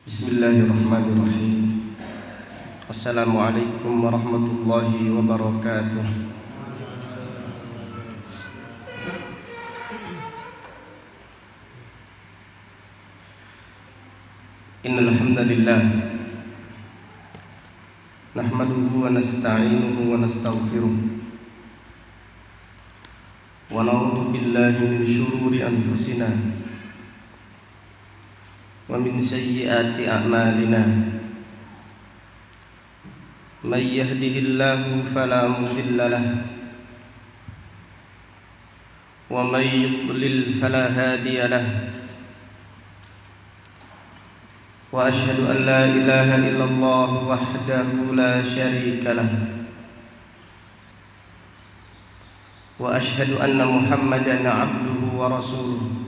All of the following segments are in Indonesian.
Bismillahirrahmanirrahim. Assalamualaikum warahmatullahi wabarakatuh. Innal hamdalillah nahmaduhu wa nasta'inuhu wa nastaghfiruh wa na'udzu billahi min shururi anfusina wa min sayyiati a'malina. May yahdihillahu fala mudilla lahu wa may yudlil fala hadiya lahu. Wa asyhadu an la ilaha illallah wahdahu la syarika lahu wa asyhadu anna Muhammadan 'abduhu wa rasuluh.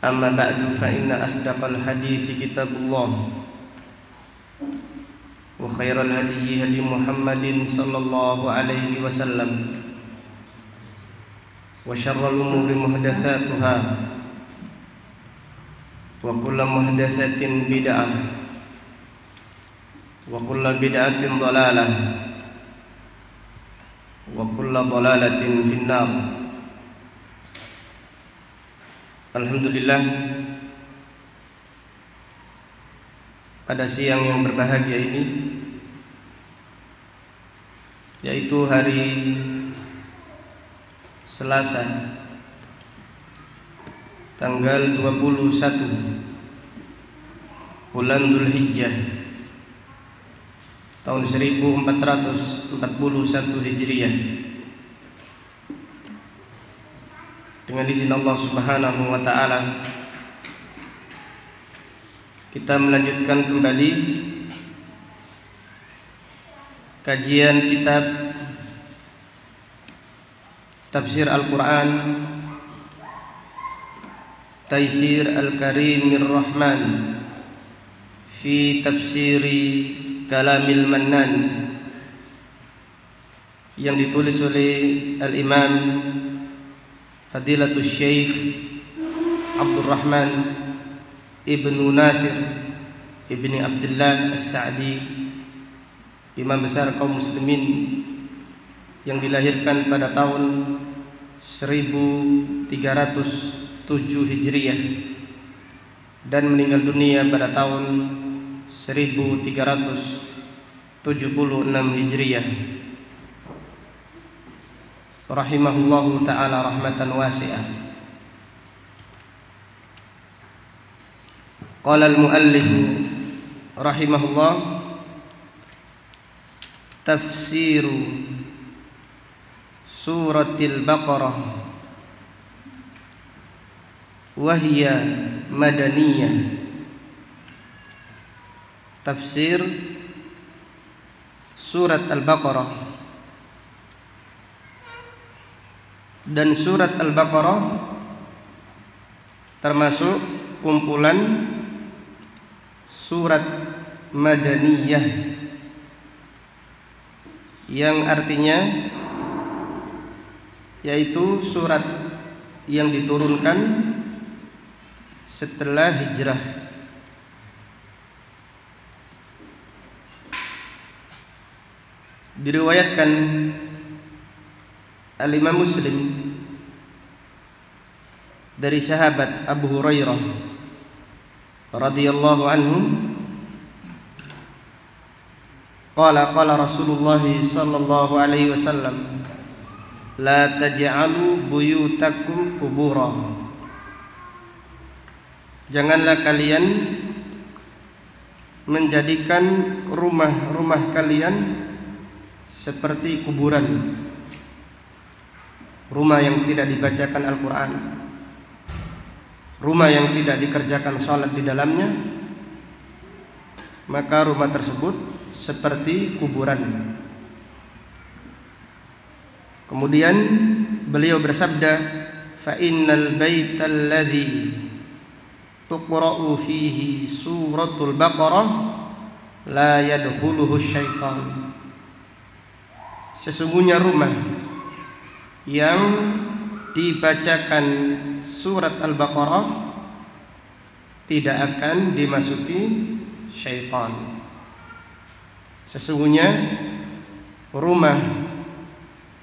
Amma ba'du fa inna asdaqal hadithi kitabullah wa khairal hadiyi hadi Muhammadin sallallahu alaihi wasallam wa syarrul umuri muhdatsatuha wa kullu muhdatsatin bid'ah wa kullu bid'atin dhalalah wa kullu dhalalatin finnar. Alhamdulillah, pada siang yang berbahagia ini, yaitu hari Selasa tanggal 21 bulan Dzulhijjah tahun 1441 Hijriah, dengan izin Allah Subhanahu wa ta'ala kita melanjutkan kembali kajian kitab Tafsir Al-Quran Taysir Al-Karimir Rahman fi Tafsiri Kalamil Mannan, yang ditulis oleh Al-Imam Fadilatul Syekh Abdurrahman Ibnu Nasir Ibni Abdullah As-Sa'di, imam besar kaum muslimin yang dilahirkan pada tahun 1307 Hijriah dan meninggal dunia pada tahun 1376 Hijriah, rahimahullahu ta'ala rahmatan wasi'ah. Qala al-muallif rahimahullah, tafsiru suratil Baqarah wa hiya madaniyah. Tafsir surat Al-Baqarah, dan surat Al-Baqarah termasuk kumpulan surat Madaniyah, yang artinya yaitu surat yang diturunkan setelah hijrah. Diriwayatkan Al-Imam Muslim dari sahabat Abu Hurairah radhiyallahu anhu, qala Rasulullah sallallahu alaihi wasallam, la taj'alu buyutakum qubura. Janganlah kalian menjadikan rumah-rumah kalian seperti kuburan, rumah yang tidak dibacakan Al-Quran, rumah yang tidak dikerjakan sholat di dalamnya, maka rumah tersebut seperti kuburan. Kemudian beliau bersabda, fa innal baital ladzi tuqra'u fihi suratul Baqarah la yadkhuluhu syaitan. Sesungguhnya rumah yang dibacakan surat Al-Baqarah tidak akan dimasuki syaitan. Sesungguhnya rumah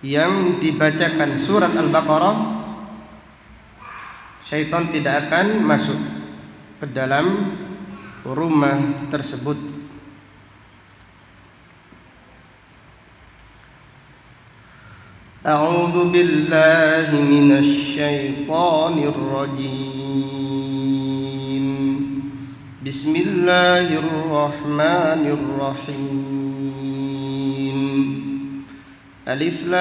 yang dibacakan surat Al-Baqarah, syaitan tidak akan masuk ke dalam rumah tersebut. A'udzu billahi minasy syaithanir rajim. Bismillahirrahmanirrahim. Alif Lam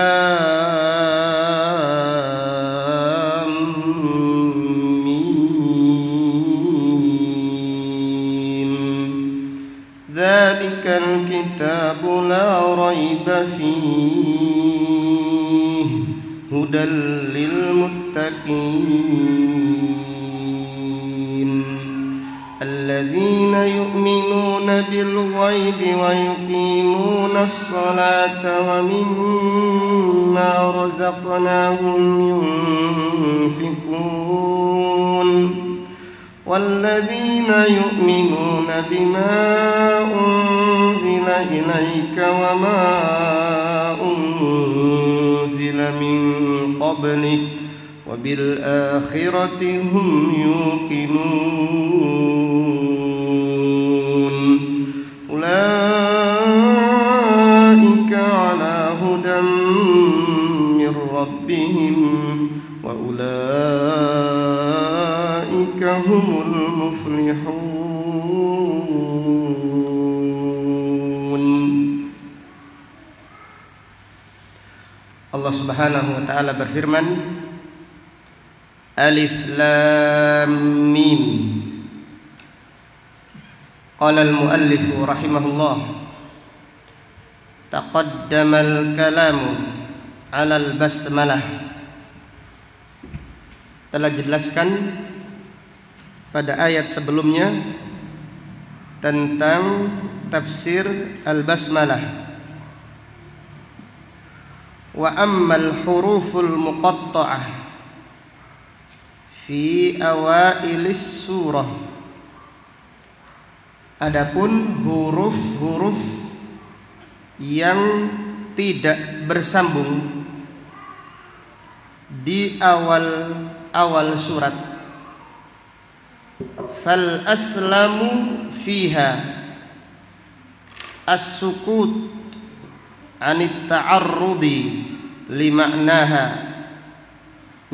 Mim. Dzalikal kitabu la raiba fihi hudal lil muttaqin alladzina yu'minuna bil ghaibi wa yuqimuna as-salata wa mimma razaqnahum yunfiqun walladzina yu'minuna bima unzila ilayka wa ma unzila min qablik wa bil akhirati hum yuqinun ulaika ala hudan min rabbihim wa ulaika humul muflihun. Allah Subhanahu wa taala berfirman, Alif Lam Mim. Qala al-muallif rahimahullah, taqaddama al-kalamu 'ala al-basmalah. Telah jelaskan pada ayat sebelumnya tentang tafsir al-basmalah. Wa ammal huruful muqatta'ah fi awailis surah. Adapun huruf-huruf yang tidak bersambung di awal surat, fal aslamu fiha as-sukut anit ta'arrudi li ma'naha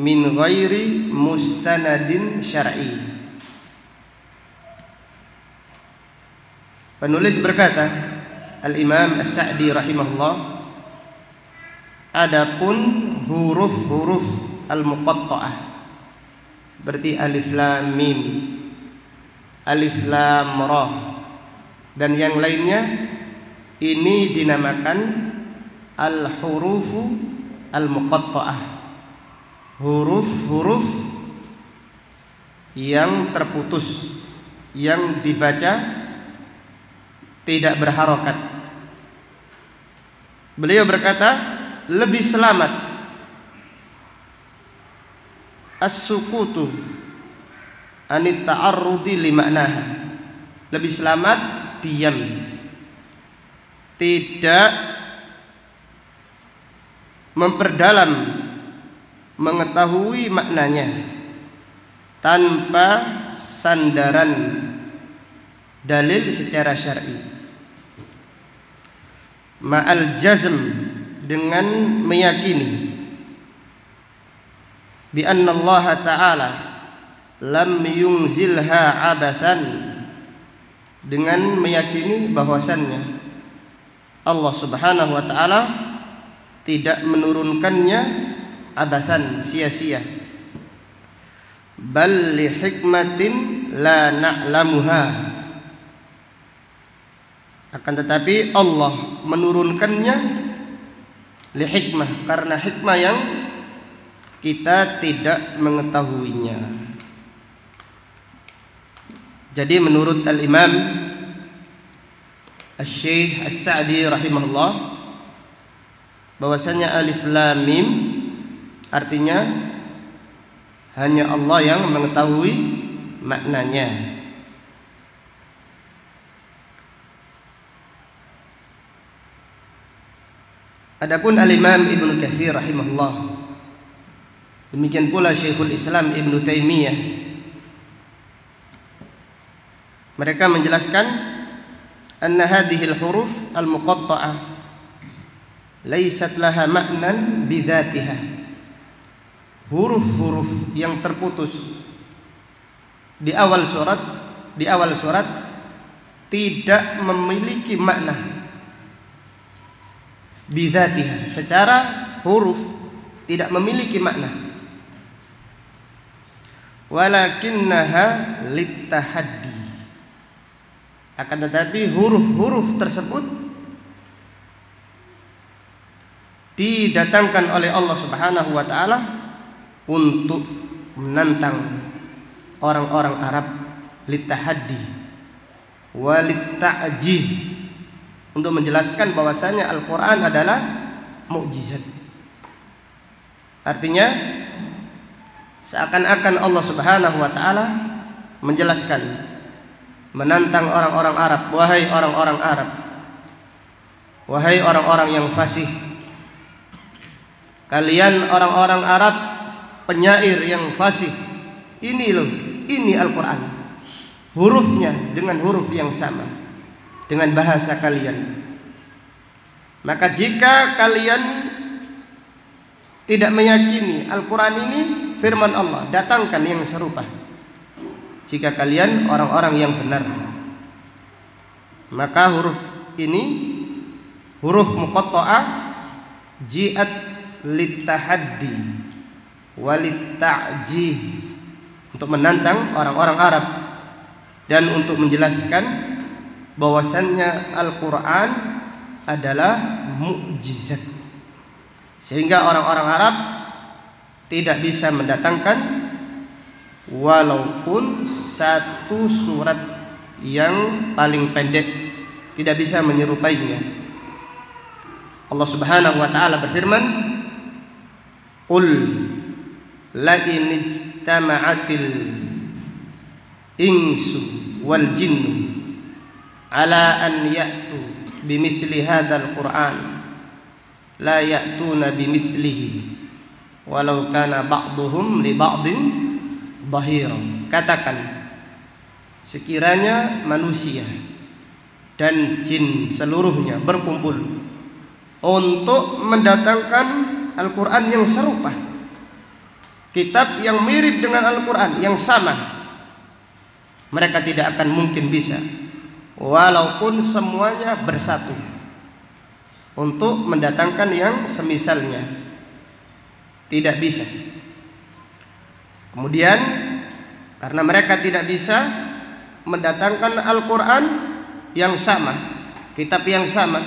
min ghairi mustanadin syar'i. Penulis berkata, Al-Imam As-Sa'di rahimahullah, adapun huruf-huruf al-muqatta'ah seperti alif lam mim, alif lam ra dan yang lainnya, ini dinamakan al-hurufu al-muqatta'ah, huruf-huruf yang terputus, yang dibaca tidak berharokat. Beliau berkata, lebih selamat as-sukutu anit ta'arrudi li ma'naha, lebih selamat diam, tidak memperdalam mengetahui maknanya tanpa sandaran dalil secara syar'i. Ma'al jazm, dengan meyakini bi anna Allah Ta'ala lam yunzilha abathan, dengan meyakini bahwasannya Allah Subhanahu wa taala tidak menurunkannya abathan, sia-sia, bal li hikmatin la na'lamuha, akan tetapi Allah menurunkannya li hikmah, karena hikmah yang kita tidak mengetahuinya. Jadi menurut Al-Imam Asy-Syaikh As-Sa'di rahimahullah, bahwasanya alif lam mim artinya hanya Allah yang mengetahui maknanya. Adapun Al-Imam Ibnu Katsir rahimahullah, demikian pula Syekhul Islam Ibnu Taimiyah, mereka menjelaskan anna hadhil huruf al-muqatta'ah laysat laha ma'nan bidzatiha. Huruf-huruf yang terputus di awal surat tidak memiliki makna bidzatiha, secara huruf tidak memiliki makna. Walakinnaha littahaddi, akan tetapi huruf-huruf tersebut didatangkan oleh Allah Subhanahu wa taala untuk menantang orang-orang Arab, littahaddi walitta'jiz, untuk menjelaskan bahwasanya Al-Quran adalah mukjizat. Artinya seakan-akan Allah Subhanahu wa taala menjelaskan, menantang orang-orang Arab, wahai orang-orang Arab, wahai orang-orang yang fasih, kalian orang-orang Arab penyair yang fasih, ini loh, ini Al-Quran, hurufnya dengan huruf yang sama, dengan bahasa kalian. Maka jika kalian tidak meyakini Al-Quran ini firman Allah, datangkan yang serupa. Jika kalian orang-orang yang benar, maka huruf ini, huruf muqatta'ah, ji'at littahaddi walitta'jiz, untuk menantang orang-orang Arab dan untuk menjelaskan bahwasannya Al-Quran adalah mukjizat, sehingga orang-orang Arab tidak bisa mendatangkan walaupun satu surat yang paling pendek, tidak bisa menyerupainya. Allah Subhanahu wa taala berfirman, qul la in ijtama'atil insu wal jinnu ala an ya'tu bimithli hadzal Qur'an la ya'tuna bimithlihi walau kana ba'dhum li ba'din dhahira. Katakan, sekiranya manusia dan jin seluruhnya berkumpul untuk mendatangkan Al-Quran yang serupa, kitab yang mirip dengan Al-Quran yang sama, mereka tidak akan mungkin bisa, walaupun semuanya bersatu untuk mendatangkan yang semisalnya, tidak bisa. Kemudian karena mereka tidak bisa mendatangkan Al-Quran yang sama, kitab yang sama,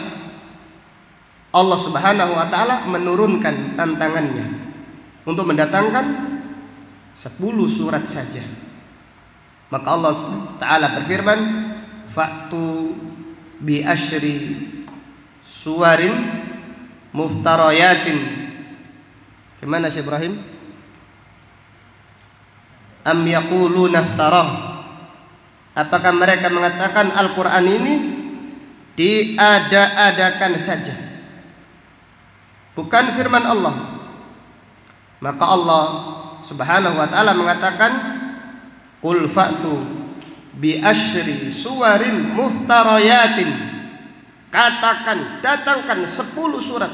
Allah Subhanahu wa taala menurunkan tantangannya untuk mendatangkan 10 surat saja. Maka Allah taala berfirman, fa'tu bi asyri suwarin muftarayatin. Gimana Syekh Ibrahim? Am yaquluna iftarah? Apakah mereka mengatakan Al-Quran ini diada-adakan saja, bukan firman Allah? Maka Allah Subhanahu wa taala mengatakan, qul fa'tu bi asyri suwarin muftarayatin. Katakan, datangkan 10 surat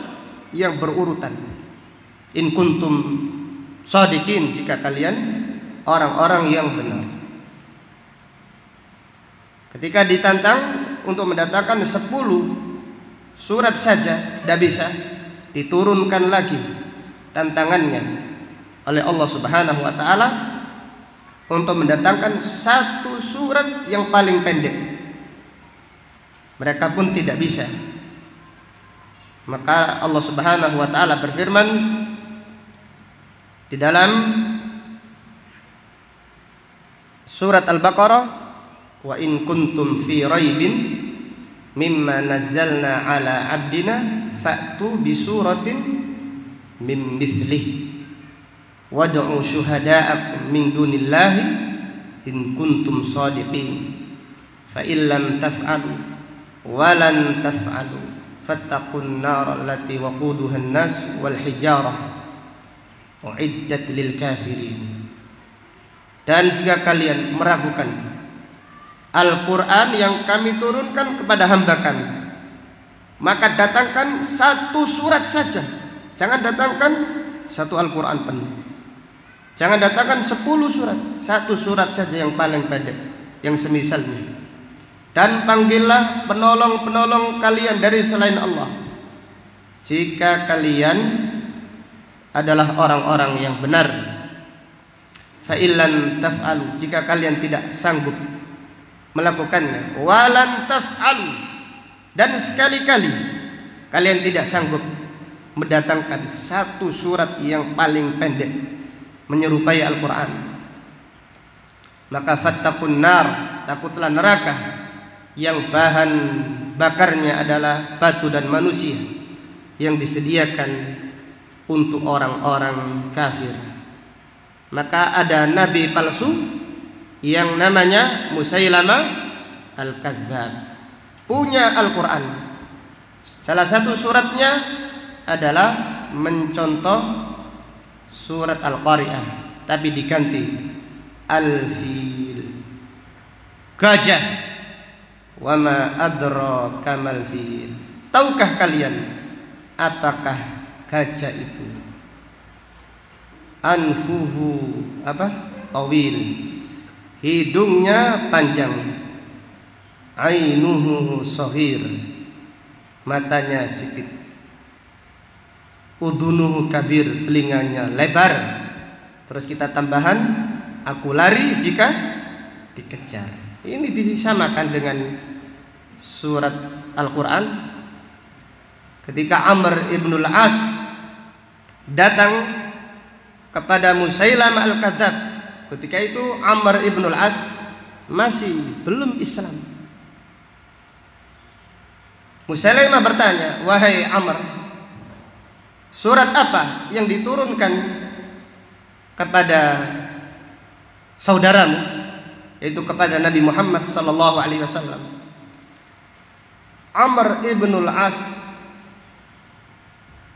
yang berurutan. In kuntum shadiqin, jika kalian orang-orang yang benar. Ketika ditantang untuk mendatangkan 10 surat saja, tidak bisa, diturunkan lagi tantangannya oleh Allah Subhanahu wa taala untuk mendatangkan 1 surat yang paling pendek. Mereka pun tidak bisa. Maka Allah Subhanahu wa taala berfirman di dalam surat Al-Baqarah, wa in kuntum fi raibin mimma nazzalna ala abdina fa'tu bi suratin min mithlihi wad'u syuhada'akum min dunillahi in kuntum shadiqin fa illam taf'alu wa lan taf'alu fattaqun nar allati waquduha an-nas wal hijarah uiddat lil kafirin. Dan jika kalian meragukan Al-Quran yang kami turunkan kepada hamba kami, maka datangkan satu surat saja. Jangan datangkan satu Al-Quran penuh. Jangan datangkan 10 surat. Satu surat saja yang paling pendek, yang semisalnya. Dan panggillah penolong-penolong kalian dari selain Allah, jika kalian adalah orang-orang yang benar. Fa illan taf'alu, jika kalian tidak sanggup melakukannya, walan taf'alu, dan sekali-kali kalian tidak sanggup mendatangkan satu surat yang paling pendek menyerupai Al-Quran, maka fattaqun nar, takutlah neraka yang bahan bakarnya adalah batu dan manusia, yang disediakan untuk orang-orang kafir. Maka ada nabi palsu yang namanya Musailamah Al-Kadzdzab, punya Al-Quran. Salah satu suratnya adalah mencontoh surat Al-Qari'ah, tapi diganti Al-Fil, gajah. Wa ma adraka mal fil, tahukah kalian apakah gajah itu? Anfuhu tawil, hidungnya panjang. Ainuhu shaghir, matanya sipit. Udunuhu kabir, telinganya lebar. Terus kita tambahan, aku lari jika dikejar. Ini disamakan dengan surat Al-Quran. Ketika Amr ibn al-As datang kepada Musailamah Al-Kadzdzab, ketika itu Amr ibn al-As masih belum Islam. Musailamah bertanya, wahai Amr, surat apa yang diturunkan kepada saudaramu, yaitu kepada Nabi Muhammad sallallahu alaihi wasallam? Amr ibn al-As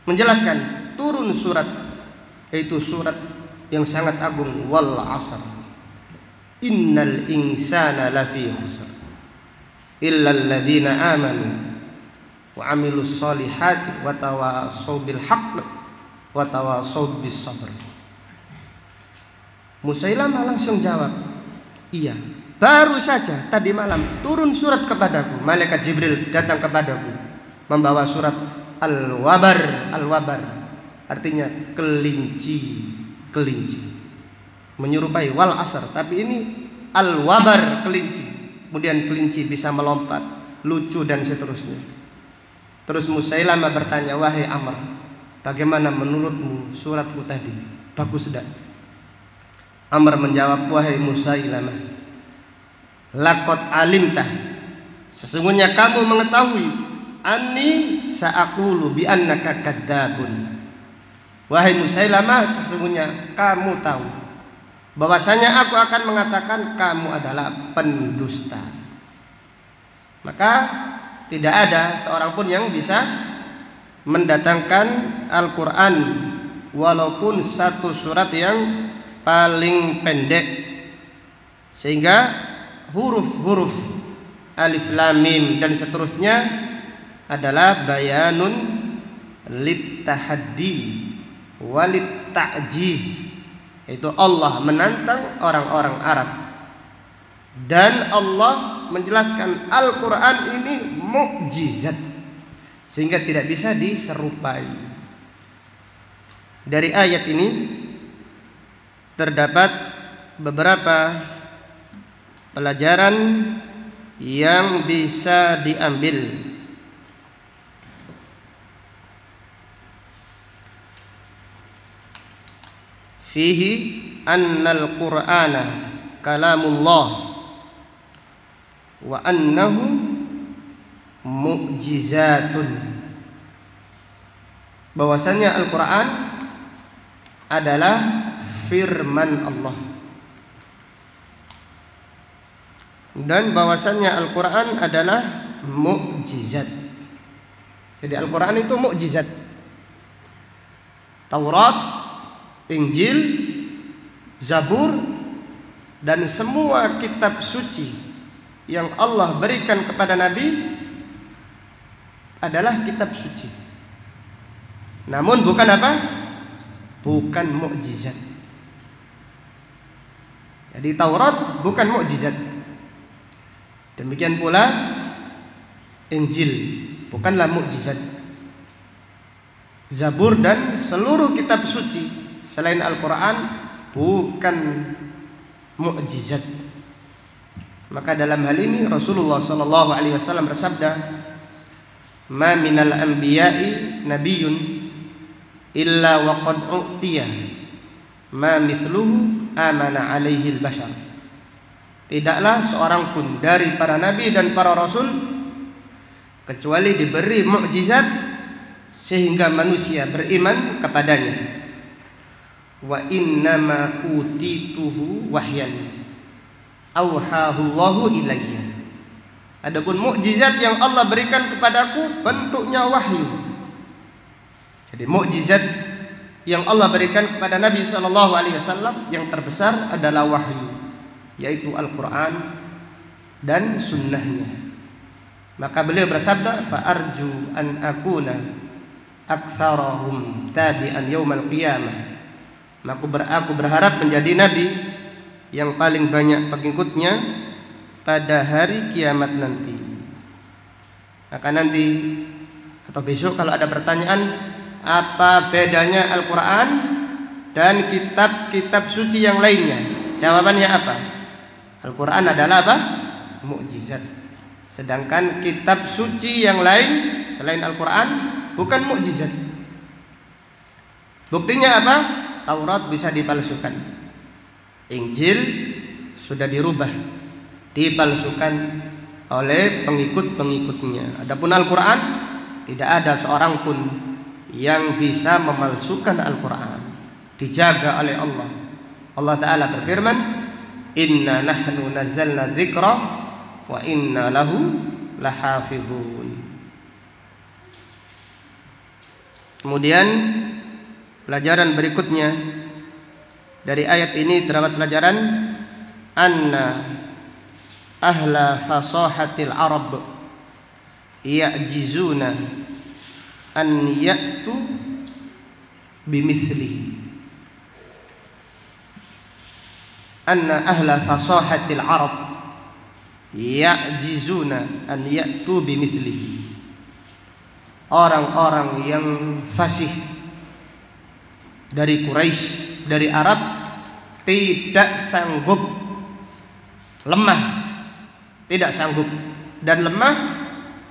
menjelaskan, turun surat, yaitu surat yang sangat agung, wal asr innal insana lafi khusr illa alladziina amanu wa amilus solihati wa tawassaw bil haqq wa tawassaw bis sabr. Musailamah langsung jawab, iya, baru saja tadi malam turun surat kepadaku, malaikat Jibril datang kepadaku membawa surat Al-Wabar. Al-Wabar artinya kelinci, menyerupai wal asr, tapi ini Al-Wabar, kelinci. Kemudian kelinci bisa melompat, lucu dan seterusnya. Terus Musailamah bertanya, wahai Amr, bagaimana menurutmu suratku tadi? Bagus tidak? Amr menjawab, wahai Musailamah, laqad alimtah, sesungguhnya kamu mengetahui, anni sa'aqulu bi annaka kadzdzabun. Wahai Musailamah, sesungguhnya kamu tahu bahwasanya aku akan mengatakan kamu adalah pendusta. Maka tidak ada seorang pun yang bisa mendatangkan Al-Quran walaupun satu surat yang paling pendek, sehingga huruf-huruf alif lam mim dan seterusnya adalah bayanun lit tahaddi walit ta'jiz, yaitu Allah menantang orang-orang Arab, dan Allah menjelaskan Al-Quran ini mukjizat sehingga tidak bisa diserupai. Dari ayat ini terdapat beberapa pelajaran yang bisa diambil. Fihi annal Qur'ana kalamullah wa annahu mu'jizatun, bahwasanya Al-Quran adalah firman Allah dan bahwasannya Al-Quran adalah mukjizat. Jadi Al-Quran itu mukjizat. Taurat, Injil, Zabur, dan semua kitab suci yang Allah berikan kepada Nabi adalah kitab suci. Namun bukan apa? Bukan mukjizat. Jadi Taurat bukan mukjizat. Demikian pula Injil bukanlah mukjizat. Zabur dan seluruh kitab suci selain Al-Quran bukan mukjizat. Maka dalam hal ini Rasulullah SAW bersabda, "Ma minal anbiya'i nabiyyun illa waqad u'tiya ma mithluhu amana alaihi al-bashar." Tidaklah seorang pun dari para nabi dan para rasul kecuali diberi mukjizat sehingga manusia beriman kepadanya. Wa innama utituhu wahyan auhahu Allahu ilayya. Adapun mukjizat yang Allah berikan kepadaku bentuknya wahyu. Jadi mukjizat yang Allah berikan kepada Nabi SAW yang terbesar adalah wahyu, yaitu Al-Quran dan sunnahnya. Maka beliau bersabda, fa arju an akuna aktsarahum tabi'an yaumal qiyamah. Aku berharap menjadi nabi yang paling banyak pengikutnya pada hari kiamat nanti. Maka nanti atau besok kalau ada pertanyaan, apa bedanya Al-Quran dan kitab-kitab suci yang lainnya? Jawabannya apa? Al-Quran adalah apa? Mukjizat. Sedangkan kitab suci yang lain selain Al-Quran bukan mukjizat. Buktinya apa? Taurat bisa dipalsukan. Injil sudah dirubah, dipalsukan oleh pengikut-pengikutnya. Adapun Al-Quran, tidak ada seorang pun yang bisa memalsukan Al-Quran. Dijaga oleh Allah. Allah Ta'ala berfirman, "Inna nahnu nazzalna dzikra wa inna lahu lahafidhun." Kemudian pelajaran berikutnya dari ayat ini terdapat pelajaran anna ahla fasahatil arab ya'jizuna an ya'tu bimithlihi. Anna ahla fasahatil arab ya'jizuna an ya'tu bimithlihi. Orang-orang yang fasih dari Quraisy, dari Arab, tidak sanggup, lemah, tidak sanggup dan lemah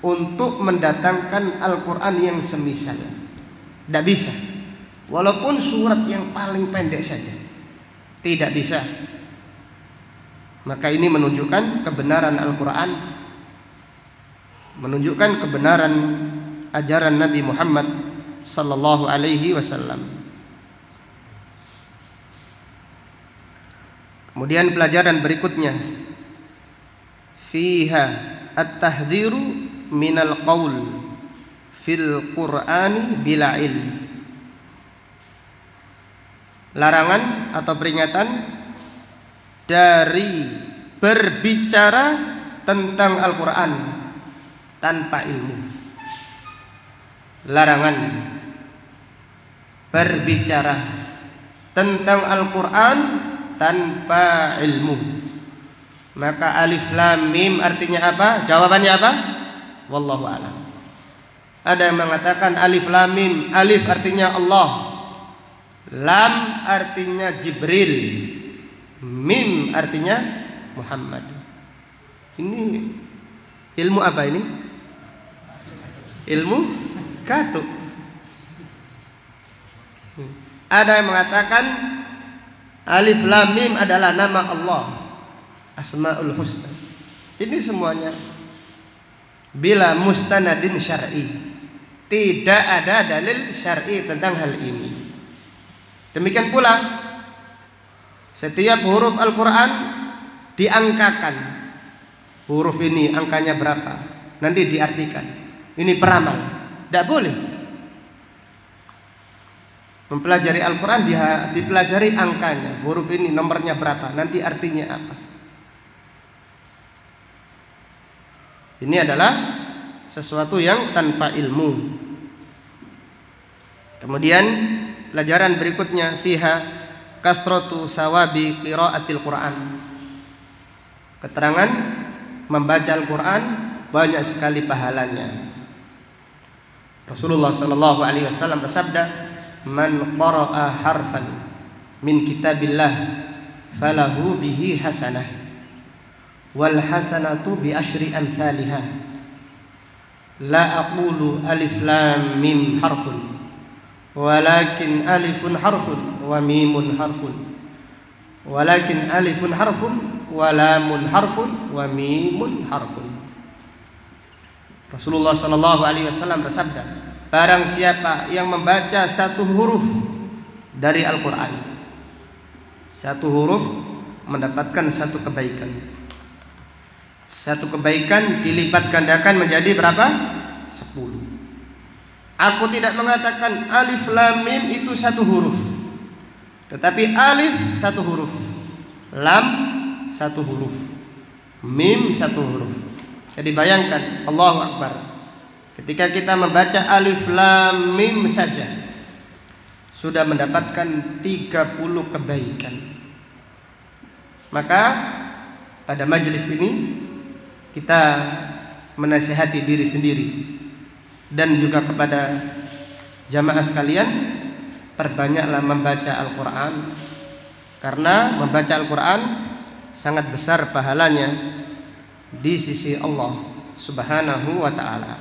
untuk mendatangkan Al-Quran yang semisal. Tidak bisa. Walaupun surat yang paling pendek saja, tidak bisa. Maka ini menunjukkan kebenaran Al-Quran, menunjukkan kebenaran ajaran Nabi Muhammad sallallahu alaihi wasallam. Kemudian pelajaran berikutnya, fiha at-tahdhiru minal qaul fil Qur'ani bila ilm. Larangan atau peringatan dari berbicara tentang Al-Quran tanpa ilmu. Larangan berbicara tentang Al-Quran tanpa ilmu. Maka alif lam mim artinya apa? Jawabannya apa? Wallahu a'lam. Ada yang mengatakan alif lam mim, alif artinya Allah, lam artinya Jibril, mim artinya Muhammad. Ini ilmu apa ini? Ilmu katuk. Ada yang mengatakan alif lam mim adalah nama Allah, Asmaul Husna. Ini semuanya bila mustanadin syar'i. Tidak ada dalil syar'i tentang hal ini. Demikian pula setiap huruf Al-Quran diangkakan huruf ini angkanya berapa, nanti diartikan. Ini peramal. Tidak boleh. Mempelajari Al-Quran dipelajari angkanya, huruf ini nomornya berapa, nanti artinya apa. Ini adalah sesuatu yang tanpa ilmu. Kemudian pelajaran berikutnya, fiha kasratu sawabi qiraatil Quran. Keterangan membaca Al-Quran banyak sekali pahalanya. Rasulullah sallallahu alaihi wasallam bersabda, "Man qara'a harfan min kitabillah falahu bihi hasanah wal hasanatu bi asyri amsalha. La aqulu alif lam mim harfun walakin alifun harfun wa mimun harfun walakin alifun harfun wa lamun harfun wa mimun harfun." Rasulullah sallallahu alaihi wasallam bersabda, barang siapa yang membaca satu huruf dari Al-Quran, satu huruf mendapatkan satu kebaikan. Satu kebaikan dilipat gandakan menjadi berapa? 10. Aku tidak mengatakan alif lam mim itu satu huruf, tetapi alif satu huruf, lam satu huruf, mim satu huruf. Jadi bayangkan, Allahu Akbar, ketika kita membaca alif lam mim saja sudah mendapatkan 30 kebaikan. Maka pada majelis ini kita menasihati diri sendiri dan juga kepada jamaah sekalian, perbanyaklah membaca Al-Quran, karena membaca Al-Quran sangat besar pahalanya di sisi Allah Subhanahu wa ta'ala.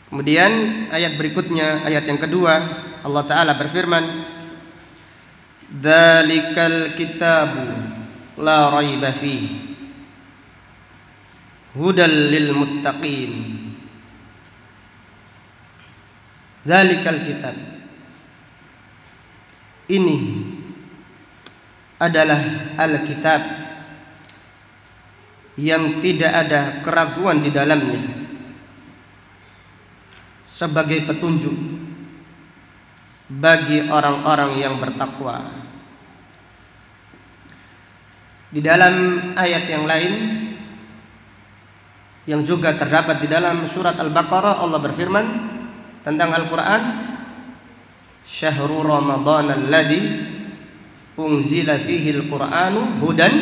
Kemudian ayat berikutnya, ayat yang kedua, Allah Ta'ala berfirman, "Dzalikal kitabu la raiba fihi hudal lil muttaqin." Dzalikal kitab, ini adalah Al-Kitab yang tidak ada keraguan di dalamnya, sebagai petunjuk bagi orang-orang yang bertakwa. Di dalam ayat yang lain yang juga terdapat di dalam surat Al-Baqarah, Allah berfirman tentang Al-Quran, "Syahrul Ramadan alladzi unzila fihi al-Qur'anu hudan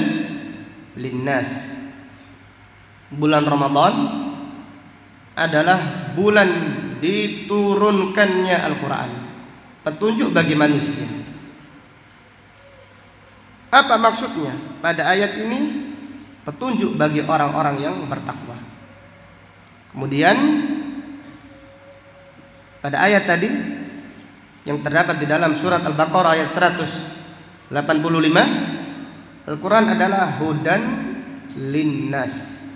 linnas." Bulan Ramadan adalah bulan diturunkannya Al-Quran, petunjuk bagi manusia. Apa maksudnya pada ayat ini? Petunjuk bagi orang-orang yang bertakwa. Kemudian pada ayat tadi yang terdapat di dalam surat Al-Baqarah ayat 185, Al-Quran adalah hudan linnas,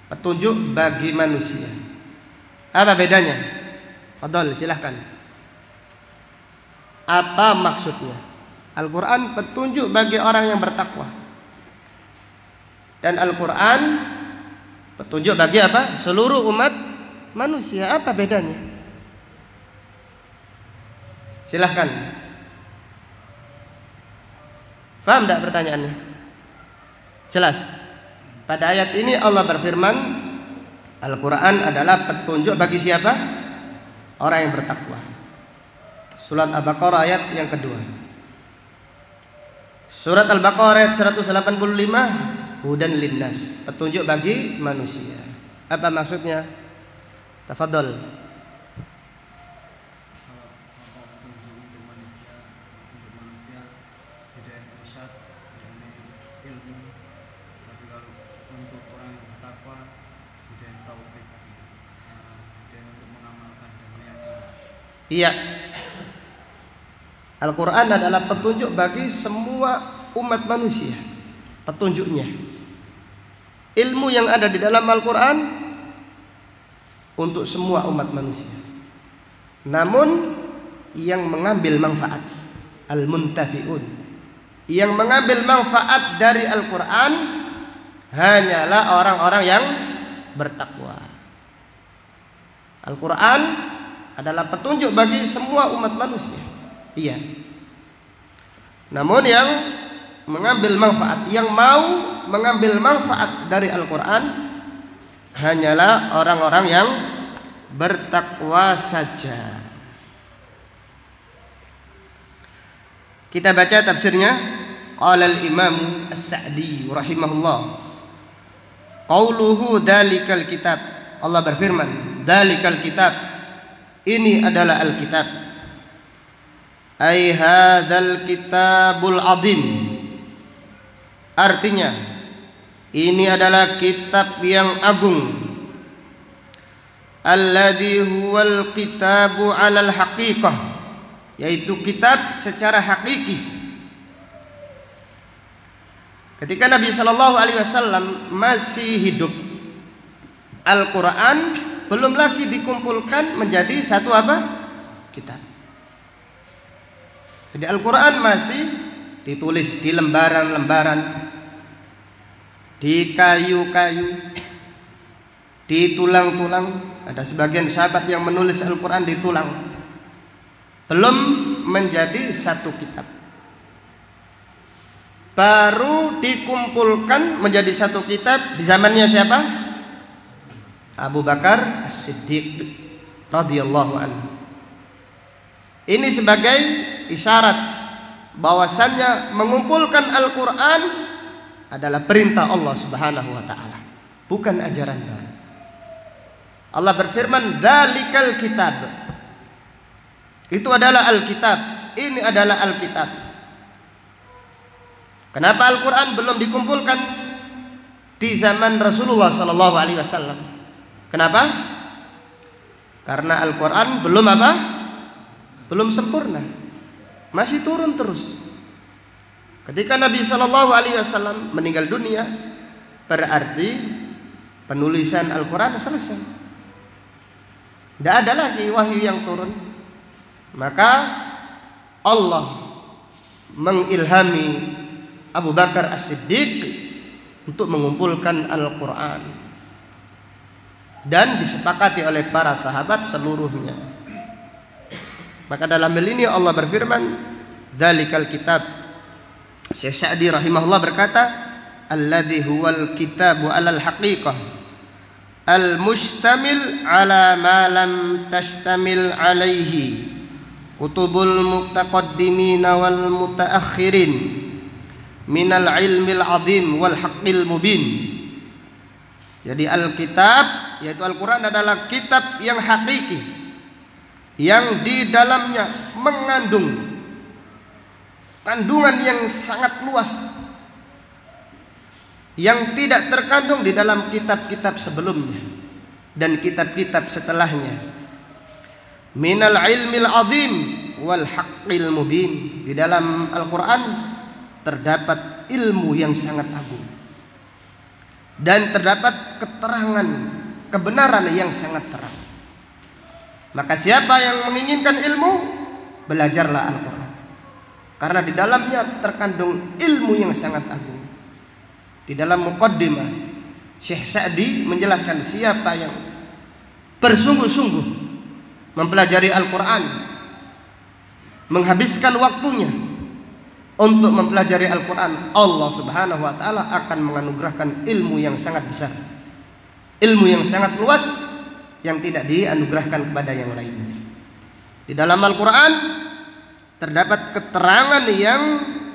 petunjuk bagi manusia. Apa bedanya? Fadhal, silahkan. Apa maksudnya? Al-Quran petunjuk bagi orang yang bertakwa, dan Al-Quran petunjuk bagi apa? Seluruh umat manusia. Apa bedanya? Silahkan. Faham tidak pertanyaannya? Jelas. Pada ayat ini Allah berfirman, Al-Quran adalah petunjuk bagi siapa? Orang yang bertakwa. Surat Al-Baqarah ayat yang kedua. Surat Al-Baqarah ayat 185, hudan linnas, petunjuk bagi manusia. Apa maksudnya? Tafadhol. Iya, Al-Quran adalah petunjuk bagi semua umat manusia. Petunjuknya, ilmu yang ada di dalam Al-Quran untuk semua umat manusia. Namun yang mengambil manfaat, al-muntafi'un, yang mengambil manfaat dari Al-Quran hanyalah orang-orang yang bertakwa. Al-Quran adalah petunjuk bagi semua umat manusia. Iya. Namun yang mengambil manfaat, yang mau mengambil manfaat dari Al-Quran hanyalah orang-orang yang bertakwa saja. Kita baca tafsirnya. Qala al-Imam As-Sa'di rahimahullah. Qauluhu dalikal kitab. Allah berfirman, dalikal kitab. Ini adalah Alkitab. Ai hadzal kitabul azim. Artinya, ini adalah kitab yang agung. Alladzi huwal kitabu 'alal haqiqah, yaitu kitab secara hakiki. Ketika Nabi Shallallahu Alaihi Wasallam masih hidup, Al-Quran belum lagi dikumpulkan menjadi satu apa? Kitab. Jadi Al-Quran masih ditulis di lembaran-lembaran, di kayu-kayu, di tulang-tulang. Ada sebagian sahabat yang menulis Al-Quran di tulang. Belum menjadi satu kitab. Baru dikumpulkan menjadi satu kitab di zamannya siapa? Abu Bakar As-Siddiq radhiyallahu anhu. Ini sebagai isyarat bahwasannya mengumpulkan Al-Quran adalah perintah Allah Subhanahu wa ta'ala, bukan ajaran baru. Allah berfirman, "Dzalikal kitab." Itu adalah Alkitab. Ini adalah Alkitab. Kenapa Al-Quran belum dikumpulkan di zaman Rasulullah Sallallahu Alaihi Wasallam? Kenapa? Karena Al-Quran belum apa? Belum sempurna, masih turun terus. Ketika Nabi Sallallahu Alaihi Wasallam meninggal dunia, berarti penulisan Al-Quran selesai. Tidak ada lagi wahyu yang turun. Maka Allah mengilhami Abu Bakar As-Siddiq untuk mengumpulkan Al-Quran, dan disepakati oleh para sahabat seluruhnya. Maka dalam hal ini Allah berfirman, "Dzalikal kitab." Syekh Sa'di rahimahullah berkata, "Alladzi huwal kitabu 'alal haqiqah al-mustamil 'ala ma lam tashtamil 'alaihi kutubul muttaqaddimin wal mutaakhirin minal ilmil azim wal haqqil mubin." Jadi Alkitab, yaitu Al-Quran, adalah kitab yang hakiki, yang di dalamnya mengandung kandungan yang sangat luas, yang tidak terkandung di dalam kitab-kitab sebelumnya dan kitab-kitab setelahnya. Minal ilmil azim wal haqqil mubin. Di dalam Al-Quran terdapat ilmu yang sangat agung dan terdapat keterangan kebenaran yang sangat terang. Maka siapa yang menginginkan ilmu, belajarlah Al-Quran, karena di dalamnya terkandung ilmu yang sangat agung. Di dalam muqaddimah, Syekh Sa'di menjelaskan siapa yang bersungguh-sungguh mempelajari Al-Quran, menghabiskan waktunya untuk mempelajari Al-Quran, Allah Subhanahu wa ta'ala akan menganugerahkan ilmu yang sangat besar, ilmu yang sangat luas, yang tidak dianugerahkan kepada yang lainnya. Di dalam Al-Quran terdapat keterangan yang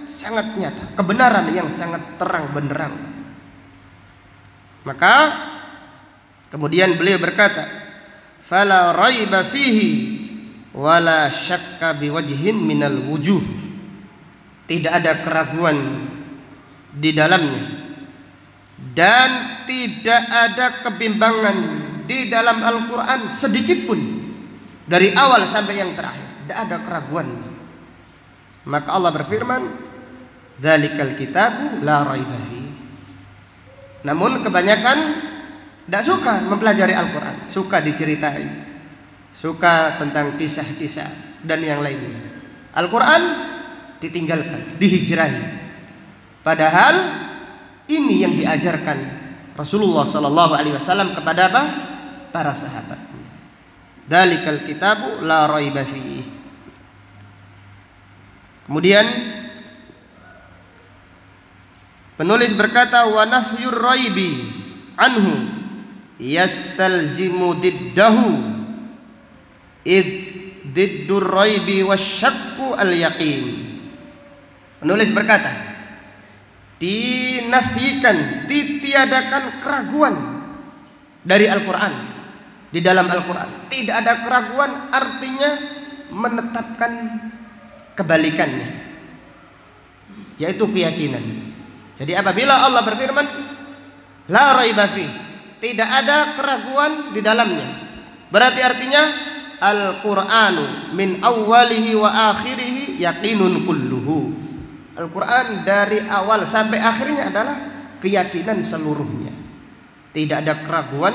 sangat nyata, kebenaran yang sangat terang benderang. Maka kemudian beliau berkata, "Fala raiba fihi wala syakka biwajhin minal wujuh." Tidak ada keraguan di dalamnya dan tidak ada kebimbangan di dalam Al-Quran sedikit pun, dari awal sampai yang terakhir. Tidak ada keraguan. Maka Allah berfirman, "Dzalikal kitabu la raiba fihi." Namun kebanyakan tidak suka mempelajari Al-Quran, suka diceritai, suka tentang kisah-kisah dan yang lainnya. Al-Quran ditinggalkan, dihijrahi. Padahal Ini yang diajarkan Rasulullah sallallahu alaihi wasallam kepada apa? Para sahabat. Dzalikal kitabu la raiba fihi. Kemudian penulis berkata, wa nafyur raibi anhu yastalzimu diddahu id diddur raibi wasyakku al yaqin. Penulis berkata, dinafikan, ditiadakan keraguan dari Al-Quran. Di dalam Al-Quran tidak ada keraguan, artinya menetapkan kebalikannya, yaitu keyakinan. Jadi apabila Allah berfirman la raiba fi, tidak ada keraguan di dalamnya, berarti artinya Al-Qur'anu min awwalihi wa akhirihi yaqinun kulluhu. Al-Quran dari awal sampai akhirnya adalah keyakinan seluruhnya, tidak ada keraguan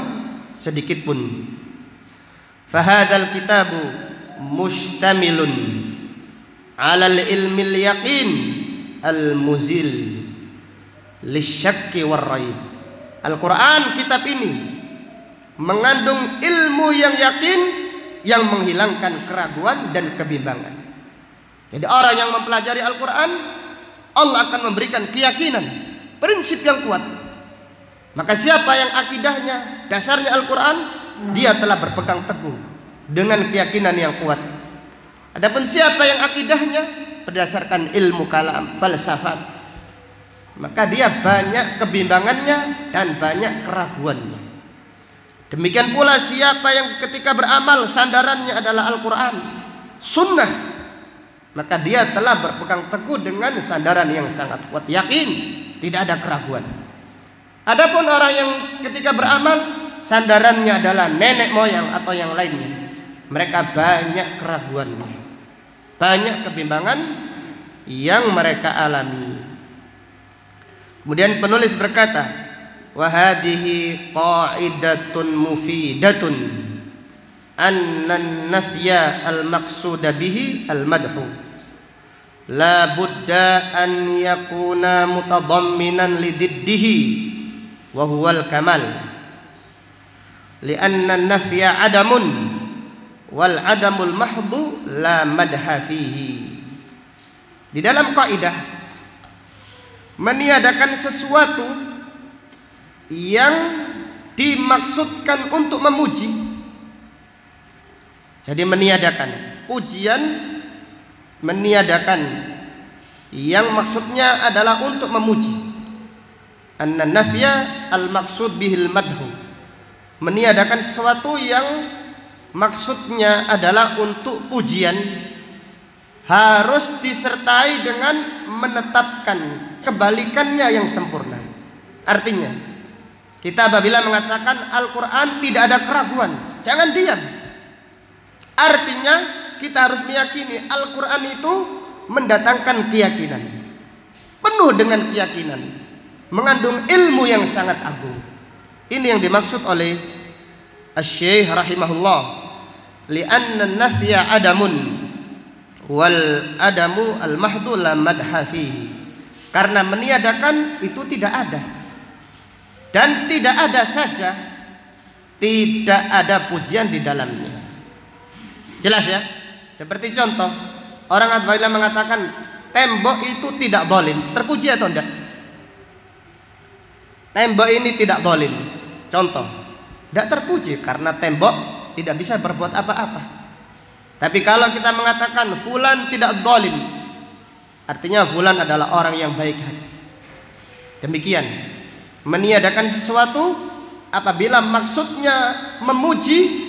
sedikit pun. Fahadal kitabu mustamilun alal ilmil yaqin al-muzil lisyakki warraib. Al-Quran, kitab ini mengandung ilmu yang yakin, yang menghilangkan keraguan dan kebimbangan. Jadi orang yang mempelajari Al-Quran, Allah akan memberikan keyakinan, prinsip yang kuat. Maka siapa yang akidahnya dasarnya Al-Quran, dia telah berpegang teguh dengan keyakinan yang kuat. Adapun siapa yang akidahnya berdasarkan ilmu kalam, falsafat, maka dia banyak kebimbangannya dan banyak keraguannya. Demikian pula siapa yang ketika beramal sandarannya adalah Al-Quran, sunnah, maka dia telah berpegang teguh dengan sandaran yang sangat kuat, yakin, tidak ada keraguan. Adapun orang yang ketika beramal sandarannya adalah nenek moyang atau yang lainnya, mereka banyak keraguannya, banyak kebimbangan yang mereka alami. Kemudian penulis berkata, wa hadhihi qa'idatun mufidatun annan nafya al-maqsuda bihi al-madhu la budda an yakuna mutadamminan lididdihi wa huwa al-kamal li'anna an-nafya adamun wal adamul mahdhu la madha fihi. Di dalam kaidah meniadakan sesuatu yang dimaksudkan untuk memuji. Jadi meniadakan pujian, meniadakan yang maksudnya adalah untuk memuji. Anna nafya al-maqsud bihil madhu, meniadakan sesuatu yang maksudnya adalah untuk pujian, harus disertai dengan menetapkan kebalikannya yang sempurna. Artinya, kita apabila mengatakan Al-Quran tidak ada keraguan, jangan diam. Artinya kita harus meyakini Al-Quran itu mendatangkan keyakinan, penuh dengan keyakinan, mengandung ilmu yang sangat agung. Ini yang dimaksud oleh Asy-Syaikh rahimahullah, li'anna nafya adamun wal adamu al-mahdhu la madha fihi. Karena meniadakan itu tidak ada, dan tidak ada saja, tidak ada pujian di dalamnya. Jelas ya? Seperti contoh, orang apabila mengatakan tembok itu tidak zalim, terpuji atau tidak? Tembok ini tidak zalim, contoh, tidak terpuji karena tembok tidak bisa berbuat apa-apa. Tapi kalau kita mengatakan fulan tidak zalim, artinya fulan adalah orang yang baik hati. Demikian meniadakan sesuatu apabila maksudnya memuji,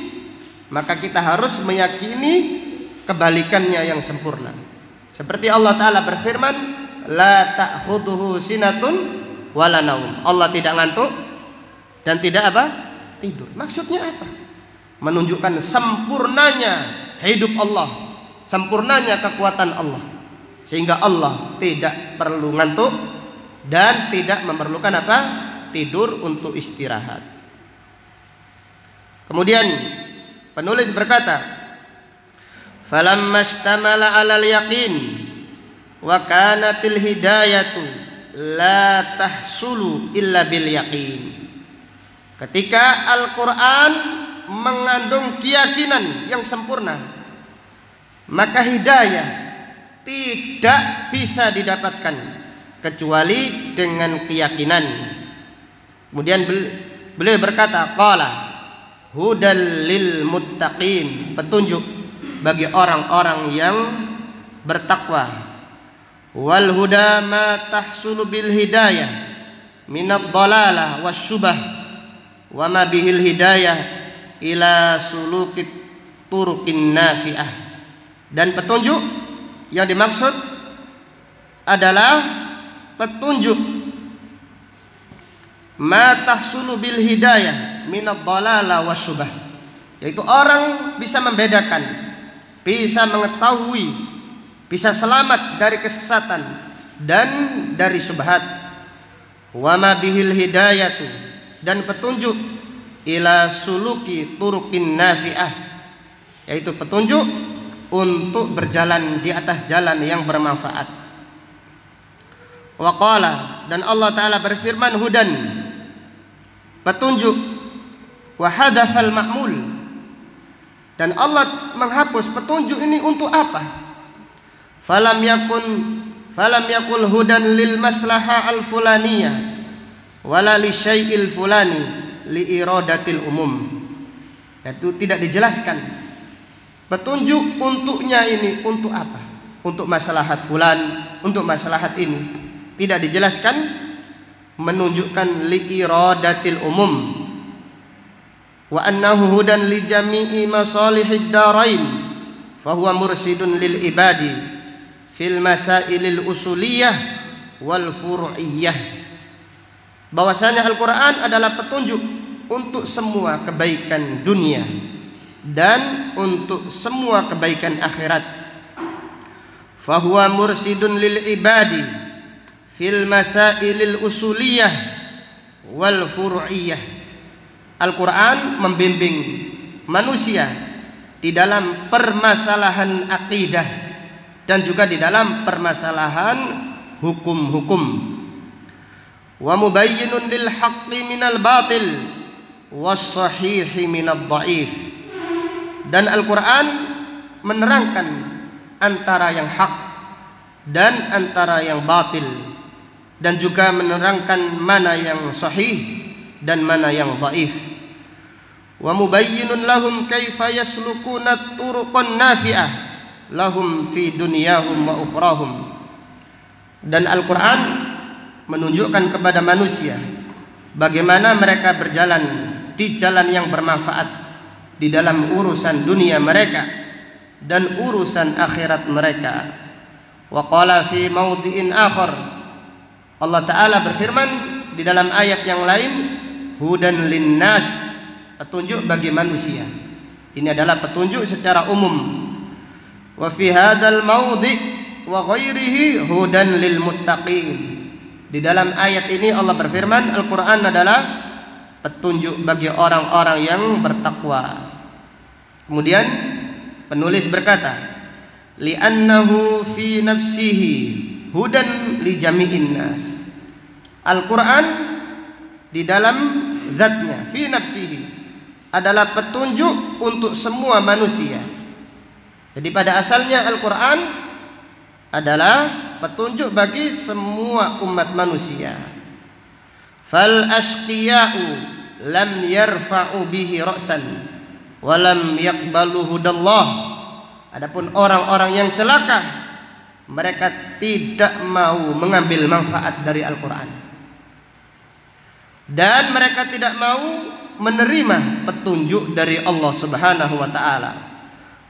maka kita harus meyakini kebalikannya yang sempurna. Seperti Allah Ta'ala berfirman, la ta'khudhuhu sinatun wala naum. Allah tidak ngantuk dan tidak apa? Tidur. Maksudnya apa? Menunjukkan sempurnanya hidup Allah, sempurnanya kekuatan Allah, sehingga Allah tidak perlu ngantuk dan tidak memerlukan apa? Tidur untuk istirahat. Kemudian penulis berkata, falamma ishtamala 'alal yaqin wa kanatil hidayatu la tahsulu illa bil yaqin. Ketika Al-Quran mengandung keyakinan yang sempurna, maka hidayah tidak bisa didapatkan kecuali dengan keyakinan. Kemudian beliau berkata, qala hudal lil muttaqin, petunjuk bagi orang-orang yang bertakwa. Wal huda ma tahsulu bil hidayah minad dhalalah wasyubah wa ma bihil hidayah ila sulukit turuqin nafi'ah. Dan petunjuk yang dimaksud adalah petunjuk ma tahsulu bil hidayah minad dhalalah wasyubah, yaitu orang bisa membedakan, bisa mengetahui, bisa selamat dari kesesatan dan dari syubhat. Wa ma bihil hidayatu, dan petunjuk ila suluki turuqin nafi'ah, yaitu petunjuk untuk berjalan di atas jalan yang bermanfaat. Wa qala, dan Allah Ta'ala berfirman, hudan, petunjuk, wa hadafal ma'mul, dan Allah menghapus petunjuk ini untuk apa? Falam yakul hudan lil maslaha al fulaniyah wala li syai'il fulani li iradatil umum. Itu tidak dijelaskan petunjuk untuknya ini untuk apa? Untuk maslahat fulan, untuk maslahat ini. Tidak dijelaskan, menunjukkan li iradatil umum. Wa annahu hudan li jami'i masalihid darain fa huwa mursidun lil ibadi fil masailil usuliyah wal furu'iyah. Bahwasanya Al-Quran adalah petunjuk untuk semua kebaikan dunia dan untuk semua kebaikan akhirat. Fahuwa mursidun lil ibadi fil masailil usuliyah wal furu'iyah. Al-Quran membimbing manusia di dalam permasalahan akidah dan juga di dalam permasalahan hukum-hukum. Wa mubayyinun lil haqqi minal batil was sahihi minad dhaif. Dan Al-Quran menerangkan antara yang hak dan antara yang batil, dan juga menerangkan mana yang sahih dan mana yang dhaif. Wa mubayyinun lahum kaifa yaslukuna turuqan nafi'ah lahum fi dunyahum wa ukhrahum. Dan Al-Quran menunjukkan kepada manusia bagaimana mereka berjalan di jalan yang bermanfaat di dalam urusan dunia mereka dan urusan akhirat mereka. Wa qala fi mawdi'in akhar, Allah Ta'ala berfirman di dalam ayat yang lain, hudan linnas, petunjuk bagi manusia. Ini adalah petunjuk secara umum. Wa fi hadzal mawdi' wa ghairihi hudan lil muttaqin. Di dalam ayat ini Allah berfirman, Al-Quran adalah petunjuk bagi orang-orang yang bertakwa. Kemudian penulis berkata, li'annahu fi nafsihi hudan li jami'in nas. Al-Quran di dalam zatnya, fi nafsihi, adalah petunjuk untuk semua manusia. Jadi pada asalnya Al-Quran adalah petunjuk bagi semua umat manusia. Fal ashqiya'u lam yarfa'u bihi ra'san wa lam yaqbalu hudallah. Adapun orang-orang yang celaka, mereka tidak mau mengambil manfaat dari Al-Quran, dan mereka tidak mau menerima petunjuk dari Allah Subhanahu wa ta'ala.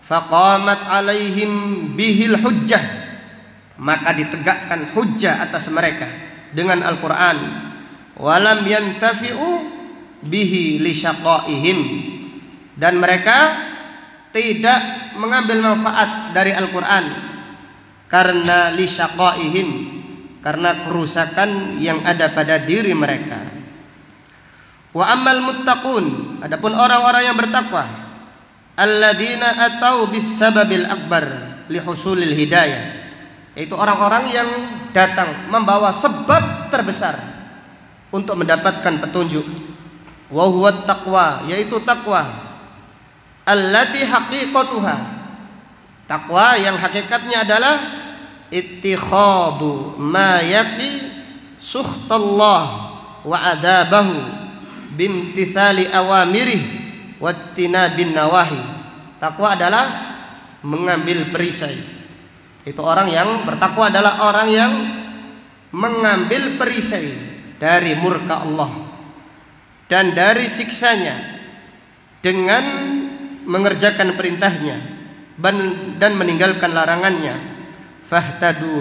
Faqamat alaihim bihil hujjah, maka ditegakkan hujjah atas mereka dengan Al-Quran. Walam yantafi'u bihi li syaqaihim, dan mereka tidak mengambil manfaat dari Al-Quran karena li syaqaihim, karena kerusakan yang ada pada diri mereka. Wa ammal muttaqun, adapun orang-orang yang bertakwa, alladzina atau bis sababil akbar li husulil hidayah, yaitu orang-orang yang datang membawa sebab terbesar untuk mendapatkan petunjuk. Wa huwa taqwa, yaitu takwa. Allati haqiqatuha, takwa yang hakikatnya adalah ittikhadu ma yaqi sukhtallah wa adabahu bimtithali awamirih wattinabin nawahi. Takwa adalah mengambil perisai. Itu orang yang bertakwa adalah orang yang mengambil perisai dari murka Allah dan dari siksanya dengan mengerjakan perintahnya dan meninggalkan larangannya. Fahtadau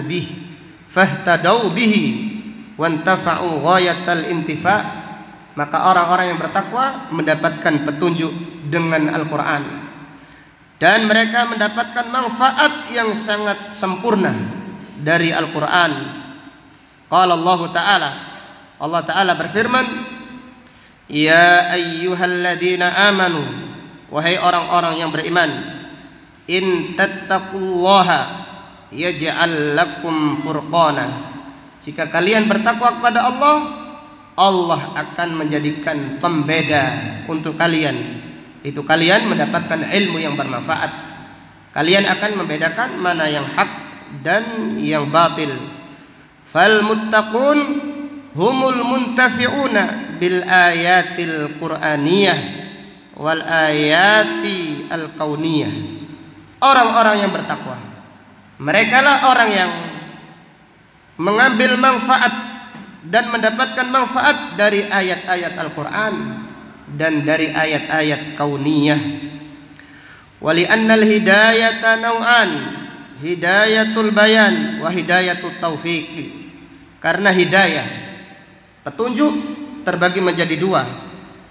bihi wantafa'u ghayatal intifa'. Maka orang-orang yang bertakwa mendapatkan petunjuk dengan Al-Quran dan mereka mendapatkan manfaat yang sangat sempurna dari Al-Quran. Qala Allah Ta'ala, Allah Ta'ala berfirman, ya ayyuhalladzina amanu, wahai orang-orang yang beriman, in tattaqullaha yaj'al lakum furqana, jika kalian bertakwa kepada Allah, Allah akan menjadikan pembeda untuk kalian. Itu kalian mendapatkan ilmu yang bermanfaat. Kalian akan membedakan mana yang hak dan yang batil. Fal muttaqun humul muntafi'una bil ayatil qur'aniyah wal ayati al kauniyah. Orang-orang yang bertakwa, merekalah orang yang mengambil manfaat dan mendapatkan manfaat dari ayat-ayat Al-Quran dan dari ayat-ayat kauniyah. Wali annal hidayata naw'an, hidayatul bayan wa hidayatul taufiq. Karena hidayah, petunjuk, terbagi menjadi dua.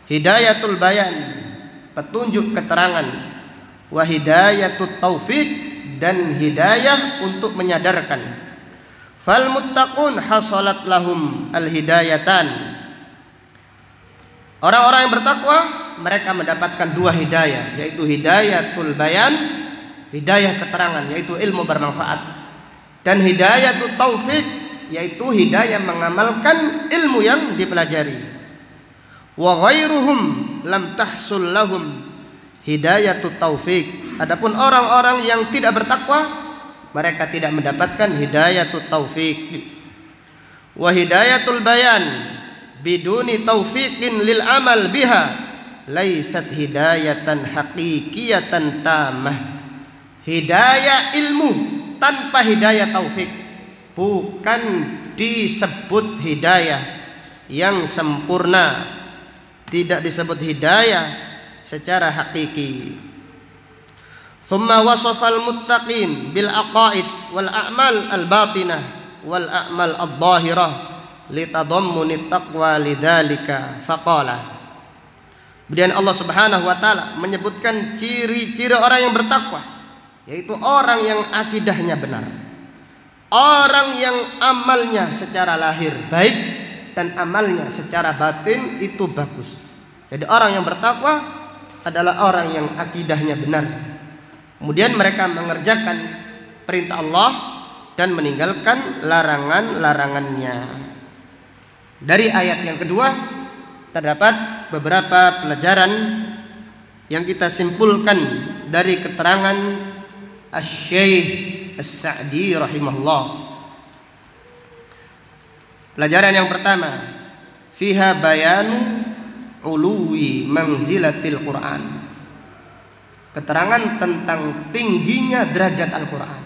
Hidayatul bayan, petunjuk keterangan, wa hidayatul taufiq, dan hidayah untuk menyadarkan. Fal muttaqun hasalat lahum al hidayatan. Orang-orang yang bertakwa, mereka mendapatkan dua hidayah, yaitu hidayatul bayan, hidayah keterangan, yaitu ilmu bermanfaat, dan hidayatul taufiq, yaitu hidayah mengamalkan ilmu yang dipelajari. Wa ghairuhum lam tahsul lahum hidayatul taufiq. Adapun orang-orang yang tidak bertakwa, mereka tidak mendapatkan hidayatul taufiq. Wa hidayatul bayan biduni taufiqin lil amal biha laisat hidayatan haqiqiyatan tamah. Hidayah ilmu tanpa hidayah taufik bukan disebut hidayah yang sempurna, tidak disebut hidayah secara hakiki. Thumma wasafal muttaqin bil aqaid wal a'mal al batinah wal a'mal ad dhahirah litadammuni taqwa lidzalika faqala. Kemudian Allah Subhanahu wa taala menyebutkan ciri-ciri orang yang bertakwa, yaitu orang yang akidahnya benar, orang yang amalnya secara lahir baik dan amalnya secara batin itu bagus. Jadi orang yang bertakwa adalah orang yang akidahnya benar. Kemudian mereka mengerjakan perintah Allah dan meninggalkan larangan-larangannya. Dari ayat yang kedua terdapat beberapa pelajaran yang kita simpulkan dari keterangan Asy-Syaikh As-Sa'di rahimahullah. Pelajaran yang pertama, fiha bayanu uluwi manzilatil Qur'an. Keterangan tentang tingginya derajat Al-Quran.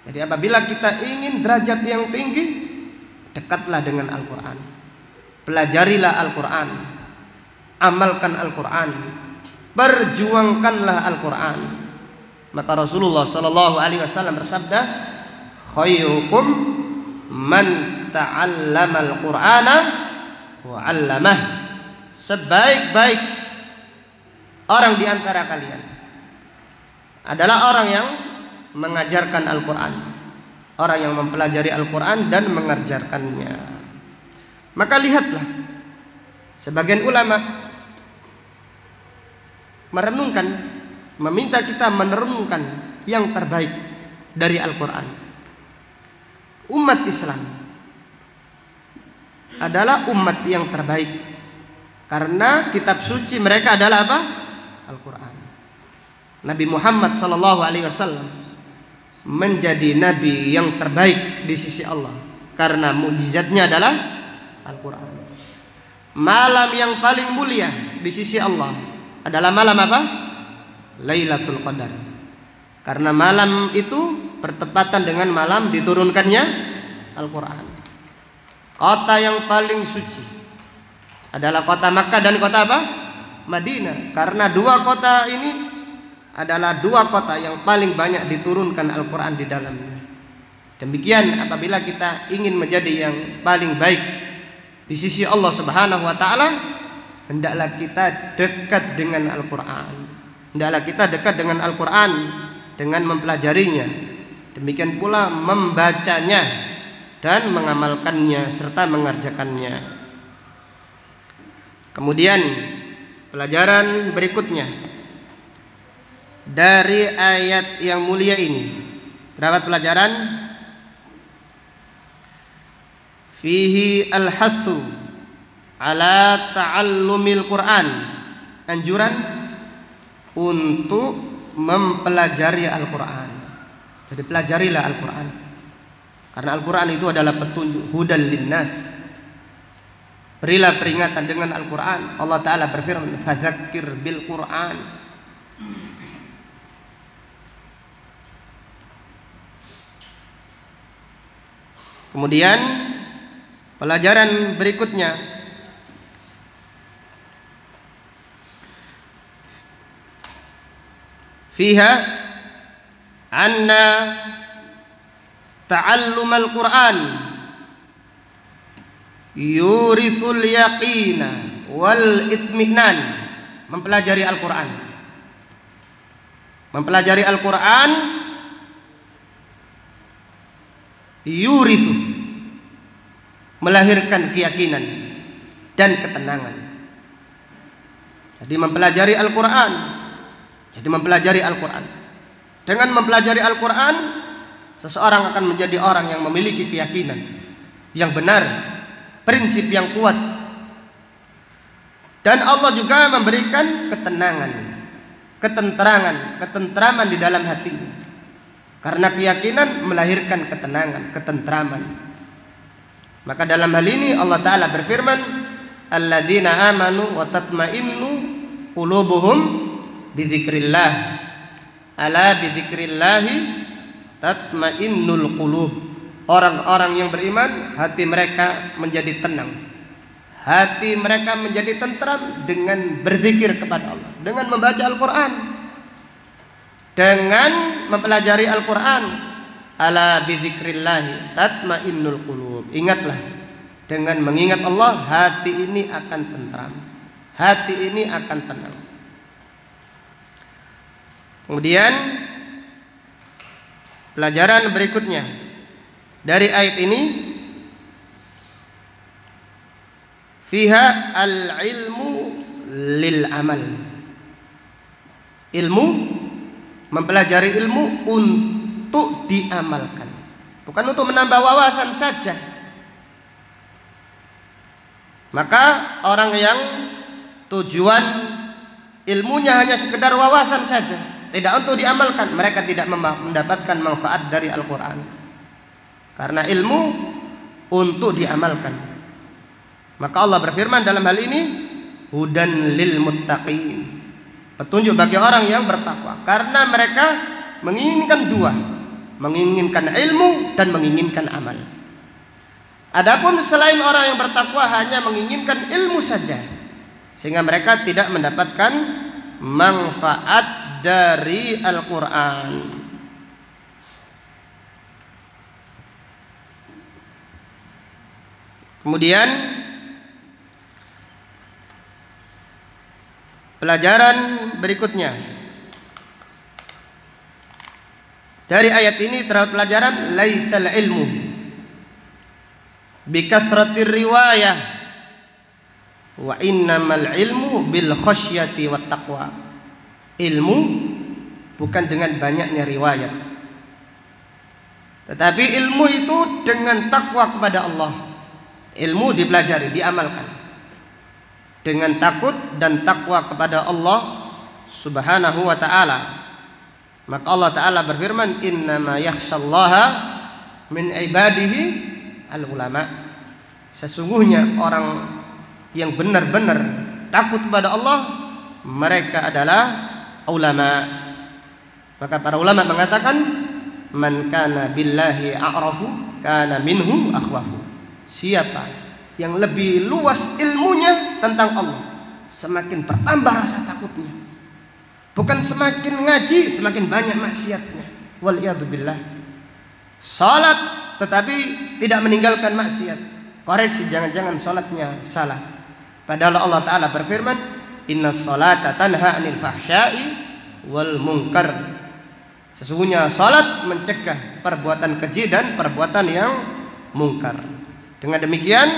Jadi apabila kita ingin derajat yang tinggi, dekatlah dengan Al-Quran, pelajarilah Al-Quran, amalkan Al-Quran, perjuangkanlah Al-Quran. Maka Rasulullah SAW bersabda, khairukum man ta'allama Al-Qur'ana wa 'allamah. Sebaik-baik orang di antara kalian adalah orang yang mengajarkan Al-Quran, orang yang mempelajari Al-Quran dan mengajarkannya. Maka lihatlah, sebagian ulama merenungkan, meminta kita merenungkan yang terbaik dari Al-Quran. Umat Islam adalah umat yang terbaik, karena kitab suci mereka adalah apa? Al-Quran. Nabi Muhammad SAW menjadi nabi yang terbaik di sisi Allah karena mukjizatnya adalah Al-Quran. Malam yang paling mulia di sisi Allah adalah malam apa? Lailatul Qadar. Karena malam itu bertepatan dengan malam diturunkannya Al-Quran. Kota yang paling suci adalah kota Makkah dan kota apa? Madinah. Karena dua kota ini adalah dua kota yang paling banyak diturunkan Al-Quran di dalamnya. Demikian apabila kita ingin menjadi yang paling baik di sisi Allah Subhanahu wa taala, hendaklah kita dekat dengan Al-Quran. Hendaklah kita dekat dengan Al-Quran dengan mempelajarinya. Demikian pula membacanya dan mengamalkannya serta mengerjakannya. Kemudian pelajaran berikutnya dari ayat yang mulia ini, terdapat pelajaran fihi al-hathu ala ta'allumil Quran, anjuran untuk mempelajari Al-Quran. Jadi pelajarilah Al-Quran, karena Al-Quran itu adalah petunjuk, hudal linnas. Berilah peringatan dengan Al-Quran. Allah Ta'ala berfirman, fadzakir bil Quran. Kemudian pelajaran berikutnya fiha anna ta'allum al-Quran yurithul yaqina wal itminan. Mempelajari Al-Quran, mempelajari Al-Quran yurithu, melahirkan keyakinan dan ketenangan. Jadi mempelajari Al-Quran, jadi mempelajari Al-Quran. Dengan mempelajari Al-Quran, seseorang akan menjadi orang yang memiliki keyakinan yang benar, prinsip yang kuat. Dan Allah juga memberikan ketenangan, ketentraman di dalam hatinya. Karena keyakinan melahirkan ketenangan, ketentraman. Maka dalam hal ini Allah Ta'ala berfirman, alladzina amanu wa tatma'innu qulubuhum bidzikrillah. Ala bidzikrillahi tatma'innul qulub. Orang-orang yang beriman, hati mereka menjadi tenang, hati mereka menjadi tentram dengan berzikir kepada Allah, dengan membaca Al-Quran, dengan mempelajari Al-Quran. Ala bidzikrillahi tatmainnul qulub. Ingatlah, dengan mengingat Allah, hati ini akan tentram, hati ini akan tenang. Kemudian pelajaran berikutnya dari ayat ini, fiha al-ilmu lil amal. Ilmu, mempelajari ilmu untuk diamalkan, bukan untuk menambah wawasan saja. Maka orang yang tujuan ilmunya hanya sekedar wawasan saja, tidak untuk diamalkan, mereka tidak mendapatkan manfaat dari Al-Quran. Karena ilmu untuk diamalkan. Maka Allah berfirman dalam hal ini, hudan lil muttaqin, petunjuk bagi orang yang bertakwa. Karena mereka menginginkan dua, menginginkan ilmu dan menginginkan amal. Adapun selain orang yang bertakwa hanya menginginkan ilmu saja, sehingga mereka tidak mendapatkan manfaat dari Al-Quran. Kemudian pelajaran berikutnya dari ayat ini terdapat pelajaran laisal ilmu bikasratir riwayah wa innamal ilmu bil khasyati wat taqwa. Ilmu bukan dengan banyaknya riwayat, tetapi ilmu itu dengan takwa kepada Allah. ilmu dipelajari, diamalkan dengan takut dan takwa kepada Allah Subhanahu wa ta'ala. Maka Allah Ta'ala berfirman, innama yakhshallaha min ibadihi al-ulama. Sesungguhnya orang yang benar-benar takut kepada Allah, mereka adalah ulama. Maka para ulama mengatakan, man kana billahi a'rafu kana minhu akhwafu. Siapa yang lebih luas ilmunya tentang Allah, semakin bertambah rasa takutnya. Bukan semakin ngaji semakin banyak maksiatnya. Waliyadzubillah. Salat tetapi tidak meninggalkan maksiat. Koreksi, jangan-jangan salatnya salah. Padahal Allah Ta'ala berfirman, innas salata tanha 'anil fahsya'i wal munkar. Sesungguhnya salat mencegah perbuatan keji dan perbuatan yang mungkar. Dengan demikian,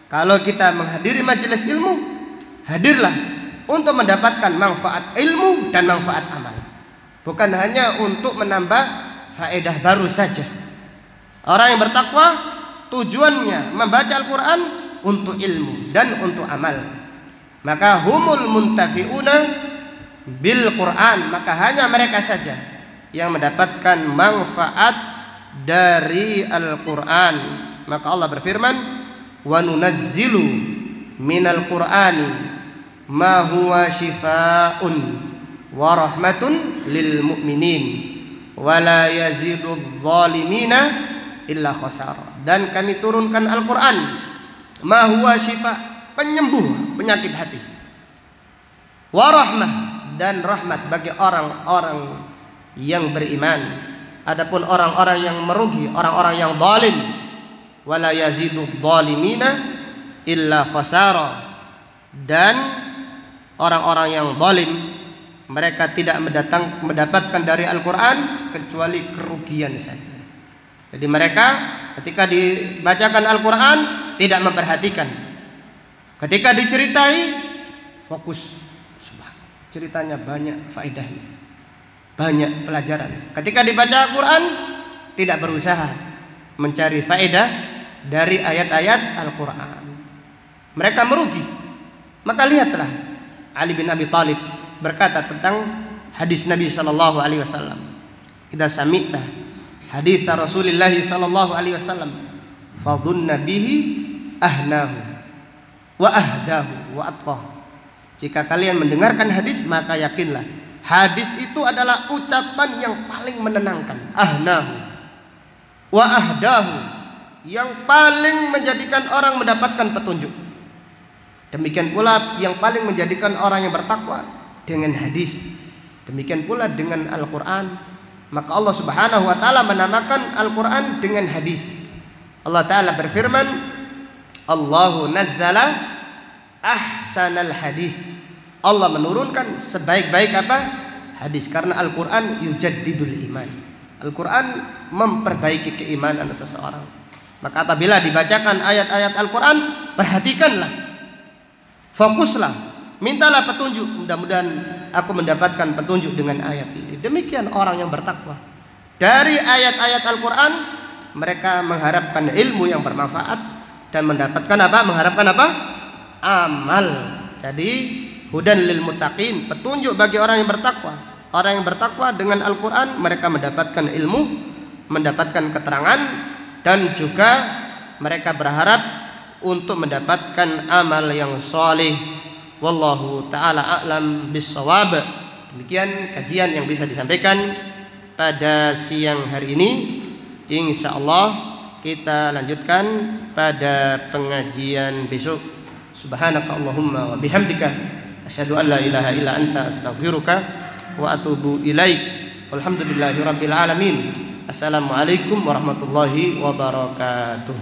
kalau kita menghadiri majelis ilmu, hadirlah untuk mendapatkan manfaat ilmu dan manfaat amal. Bukan hanya untuk menambah faedah baru saja. Orang yang bertakwa tujuannya membaca Al-Quran untuk ilmu dan untuk amal. Maka humul muntafi'una bil Quran. Maka hanya mereka saja yang mendapatkan manfaat dari Al-Quran. Maka Allah berfirman, wa nunazzilu minal Qur'ani ma huwa shifaa'un wa rahmatun lil mu'minin wa la yazidudz zalimina illa khasara. Dan kami turunkan Al-Qur'an ma huwa shifa', penyembuh penyakit hati, wa rahmah, dan rahmat bagi orang-orang yang beriman. Adapun orang-orang yang merugi, orang-orang yang zalim, wa la yazidudz zalimina illa khasara. Dan orang-orang yang zalim, mereka tidak mendapatkan dari Al-Quran kecuali kerugian saja. Jadi mereka ketika dibacakan Al-Quran tidak memperhatikan. Ketika diceritai fokus, ceritanya banyak faedahnya, banyak pelajaran. Ketika dibaca Al-Quran tidak berusaha mencari faedah dari ayat-ayat Al-Quran. Mereka merugi. Maka lihatlah, Ali bin Abi Thalib berkata tentang hadis Nabi sallallahu alaihi wasallam, "Idza sami'ta hadits Rasulillah sallallahu alaihi wasallam, fadhunna bihi ahnahu wa ahdahu wa atqah." Jika kalian mendengarkan hadis, maka yakinlah hadis itu adalah ucapan yang paling menenangkan, ahnahu wa ahdahu, yang paling menjadikan orang mendapatkan petunjuk. Demikian pula yang paling menjadikan orang yang bertakwa dengan hadis. Demikian pula dengan Al-Quran. Maka Allah Subhanahu wa ta'ala menamakan Al-Quran dengan hadis. Allah Ta'ala berfirman, Allahu nazzala ahsanal hadis. Allah menurunkan sebaik-baik apa? Hadis. Karena Al-Quran yujaddidul iman. Al-Quran memperbaiki keimanan seseorang. Maka apabila dibacakan ayat-ayat Al-Quran, perhatikanlah, fokuslah, mintalah petunjuk. Mudah-mudahan aku mendapatkan petunjuk dengan ayat ini. Demikian orang yang bertakwa. Dari ayat-ayat Al-Quran mereka mengharapkan ilmu yang bermanfaat dan mendapatkan apa? Mengharapkan apa? Amal. Jadi hudan lil muttaqin, petunjuk bagi orang yang bertakwa. Orang yang bertakwa dengan Al-Quran mereka mendapatkan ilmu, mendapatkan keterangan, dan juga mereka berharap untuk mendapatkan amal yang saleh. Wallahu ta'ala a'lam bis-shawab. Demikian kajian yang bisa disampaikan pada siang hari ini. Insyaallah kita lanjutkan pada pengajian besok. Subhanaka Allahumma wa bihamdika asyhadu an la ilaha illa anta astaghfiruka wa atubu ilaik. Walhamdulillahirabbil alamin. Assalamualaikum warahmatullahi wabarakatuh.